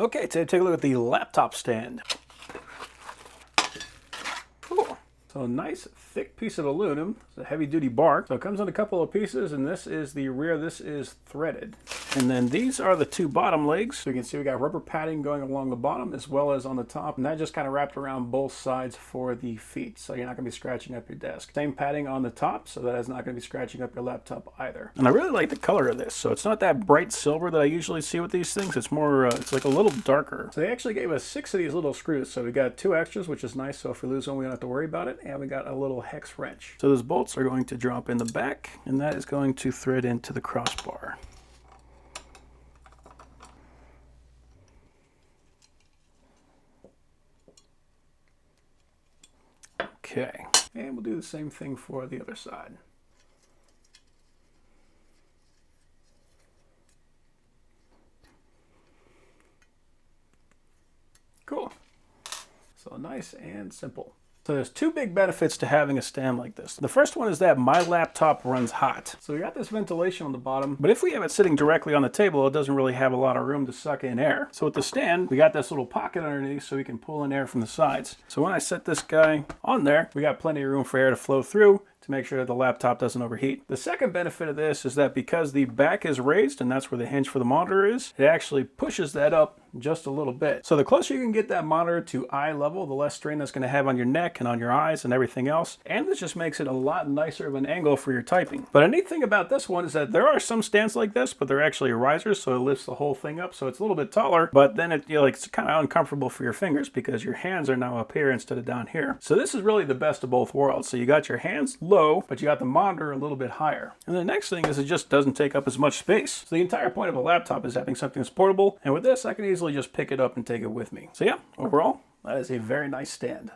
Okay, today take a look at the laptop stand. Cool. So a nice thick piece of aluminum. It's a heavy duty bark. So it comes in a couple of pieces, and this is the rear, this is threaded. And then these are the two bottom legs. So you can see we got rubber padding going along the bottom as well as on the top. And that just kind of wrapped around both sides for the feet. So you're not gonna be scratching up your desk. Same padding on the top, so that is not gonna be scratching up your laptop either. And I really like the color of this. So it's not that bright silver that I usually see with these things. It's more, it's like a little darker. So they actually gave us 6 of these little screws. So we got 2 extras, which is nice. So if we lose one, we don't have to worry about it. And we got a little hex wrench. So those bolts are going to drop in the back, and that is going to thread into the crossbar. Okay, and we'll do the same thing for the other side. Cool. So nice and simple. So there's 2 big benefits to having a stand like this. The first one is that my laptop runs hot. So we got this ventilation on the bottom, but if we have it sitting directly on the table, it doesn't really have a lot of room to suck in air. So with the stand, we got this little pocket underneath so we can pull in air from the sides. So when I set this guy on there, we got plenty of room for air to flow through to make sure that the laptop doesn't overheat. The second benefit of this is that because the back is raised, and that's where the hinge for the monitor is, it actually pushes that up just a little bit. So the closer you can get that monitor to eye level, the less strain that's going to have on your neck and on your eyes and everything else. And this just makes it a lot nicer of an angle for your typing. But a neat thing about this one is that there are some stands like this, but they're actually risers, so it lifts the whole thing up. So it's a little bit taller, but then it's kind of uncomfortable for your fingers because your hands are now up here instead of down here. So this is really the best of both worlds. So you got your hands low, but you got the monitor a little bit higher. And the next thing is it just doesn't take up as much space. So the entire point of a laptop is having something that's portable. And with this, I can easily just pick it up and take it with me. So yeah, overall, that is a very nice stand.